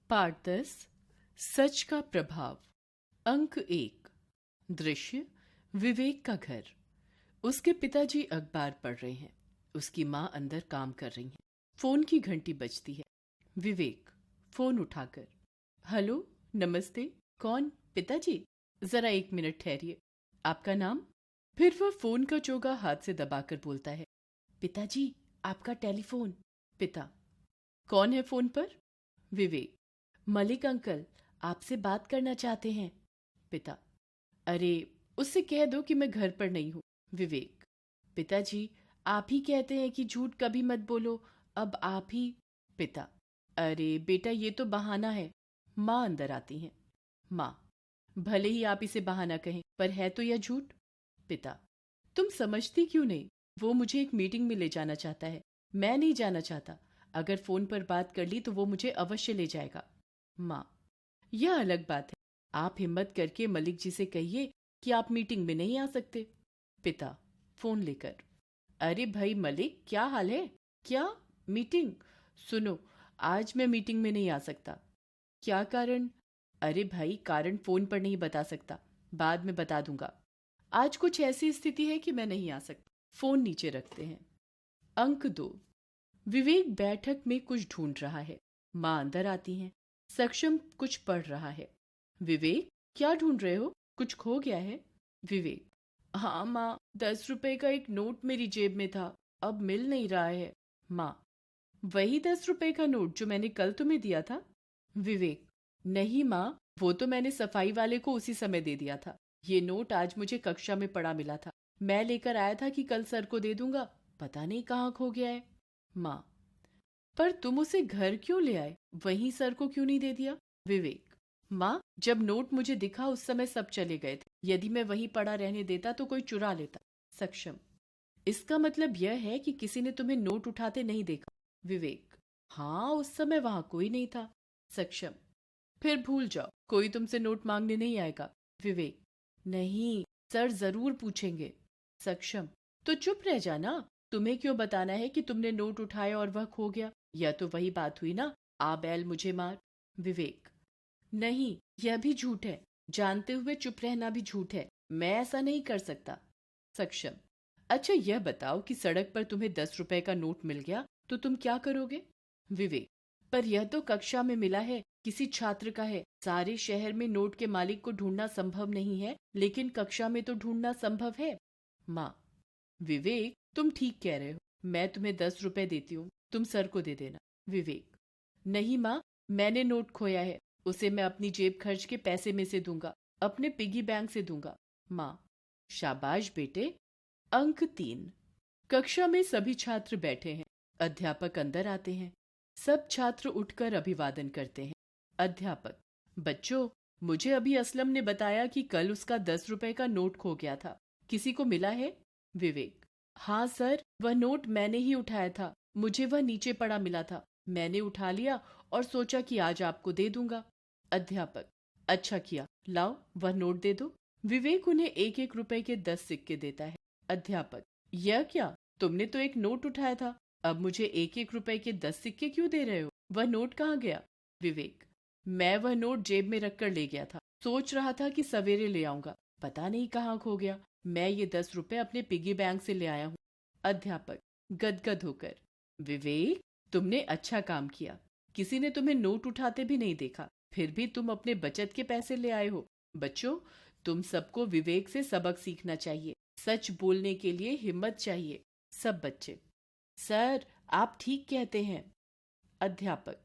पाठ 10 सच का प्रभाव। अंक 1। दृश्य विवेक का घर। उसके पिताजी अखबार पढ़ रहे हैं। उसकी माँ अंदर काम कर रही है। फोन की घंटी बजती है। विवेक फोन उठाकर, हेलो, नमस्ते। कौन? पिताजी। जरा 1 मिनट ठहरिए। आपका नाम? फिर वह फोन का चोगा हाथ से दबाकर बोलता है, पिताजी आपका टेलीफोन। पिता, कौन है फोन पर? विवेक, मलिक अंकल आपसे बात करना चाहते हैं। पिता, अरे उससे कह दो कि मैं घर पर नहीं हूँ। विवेक, पिताजी आप ही कहते हैं कि झूठ कभी मत बोलो, अब आप ही। पिता, अरे बेटा ये तो बहाना है। माँ अंदर आती हैं। माँ, भले ही आप इसे बहाना कहें पर है तो यह झूठ। पिता, तुम समझती क्यों नहीं? वो मुझे एक मीटिंग में ले जाना चाहता है। मैं नहीं जाना चाहता। अगर फोन पर बात कर ली तो वो मुझे अवश्य ले जाएगा। माँ, यह अलग बात है। आप हिम्मत करके मलिक जी से कहिए कि आप मीटिंग में नहीं आ सकते। पिता फोन लेकर, अरे भाई मलिक, क्या हाल है? क्या मीटिंग? सुनो, आज मैं मीटिंग में नहीं आ सकता। क्या कारण? अरे भाई कारण फोन पर नहीं बता सकता, बाद में बता दूंगा। आज कुछ ऐसी स्थिति है कि मैं नहीं आ सकता। फोन नीचे रखते हैं। अंक 2। विवेक बैठक में कुछ ढूंढ रहा है। माँ अंदर आती हैं। सक्षम कुछ पढ़ रहा है। विवेक, क्या ढूंढ रहे हो? कुछ खो गया है? विवेक, हाँ माँ, 10 रुपए का एक नोट मेरी जेब में था, अब मिल नहीं रहा है। माँ, वही 10 रुपए का नोट जो मैंने कल तुम्हें दिया था? विवेक, नहीं माँ, वो तो मैंने सफाई वाले को उसी समय दे दिया था। ये नोट आज मुझे कक्षा में पड़ा मिला था। मैं लेकर आया था कि कल सर को दे दूंगा, पता नहीं कहाँ खो गया है। माँ, पर तुम उसे घर क्यों ले आए? वहीं सर को क्यों नहीं दे दिया? विवेक, माँ, जब नोट मुझे दिखा उस समय सब चले गए थे। यदि मैं वहीं पड़ा रहने देता तो कोई चुरा लेता। सक्षम, इसका मतलब यह है कि किसी ने तुम्हें नोट उठाते नहीं देखा। विवेक, हाँ, उस समय वहां कोई नहीं था। सक्षम, फिर भूल जाओ, कोई तुमसे नोट मांगने नहीं आएगा। विवेक, नहीं, सर जरूर पूछेंगे। सक्षम, तो चुप रह जाना। तुम्हें क्यों बताना है कि तुमने नोट उठाया और वह खो गया? यह तो वही बात हुई ना, आ बैल मुझे मार। विवेक, नहीं, यह भी झूठ है। जानते हुए चुप रहना भी झूठ है। मैं ऐसा नहीं कर सकता। सक्षम, अच्छा यह बताओ कि सड़क पर तुम्हें 10 रुपए का नोट मिल गया तो तुम क्या करोगे? विवेक, पर यह तो कक्षा में मिला है, किसी छात्र का है। सारे शहर में नोट के मालिक को ढूंढना संभव नहीं है, लेकिन कक्षा में तो ढूंढना संभव है। माँ, विवेक तुम ठीक कह रहे हो। मैं तुम्हें 10 रुपए देती हूँ, तुम सर को दे देना। विवेक, नहीं माँ, मैंने नोट खोया है। उसे मैं अपनी जेब खर्च के पैसे में से दूंगा, अपने पिगी बैंक से दूंगा। माँ, शाबाश बेटे। अंक 3। कक्षा में सभी छात्र बैठे हैं। अध्यापक अंदर आते हैं। सब छात्र उठकर अभिवादन करते हैं। अध्यापक, बच्चों, मुझे अभी असलम ने बताया कि कल उसका 10 रुपए का नोट खो गया था। किसी को मिला है? विवेक, हाँ सर, वह नोट मैंने ही उठाया था। मुझे वह नीचे पड़ा मिला था। मैंने उठा लिया और सोचा कि आज आपको दे दूंगा। अध्यापक, अच्छा किया, लाओ वह नोट दे दो। विवेक उन्हें 1-1 रुपए के 10 सिक्के देता है। अध्यापक, यह क्या? तुमने तो एक नोट उठाया था, अब मुझे 1-1 रुपए के 10 सिक्के क्यों दे रहे हो? वह नोट कहाँ गया? विवेक, मैं वह नोट जेब में रखकर ले गया था। सोच रहा था कि सवेरे ले आऊंगा, पता नहीं कहाँ खो गया। मैं ये 10 रुपए अपने पिगी बैंक से ले आया हूँ। अध्यापक गदगद होकर, विवेक तुमने अच्छा काम किया। किसी ने तुम्हें नोट उठाते भी नहीं देखा, फिर भी तुम अपने बचत के पैसे ले आए हो। बच्चों, तुम सबको विवेक से सबक सीखना चाहिए। सच बोलने के लिए हिम्मत चाहिए। सब बच्चे, सर आप ठीक कहते हैं। अध्यापक,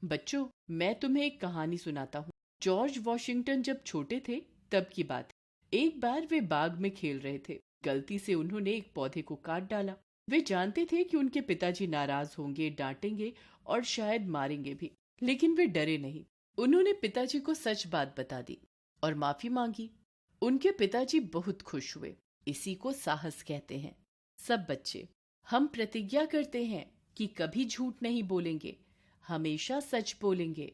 बच्चों, मैं तुम्हें एक कहानी सुनाता हूँ। जॉर्ज वॉशिंगटन जब छोटे थे तब की बात है। एक बार वे बाग में खेल रहे थे। गलती से उन्होंने एक पौधे को काट डाला। वे जानते थे कि उनके पिताजी नाराज होंगे, डांटेंगे और शायद मारेंगे भी, लेकिन वे डरे नहीं। उन्होंने पिताजी को सच बात बता दी और माफी मांगी। उनके पिताजी बहुत खुश हुए। इसी को साहस कहते हैं। सब बच्चे, हम प्रतिज्ञा करते हैं कि कभी झूठ नहीं बोलेंगे, हमेशा सच बोलेंगे।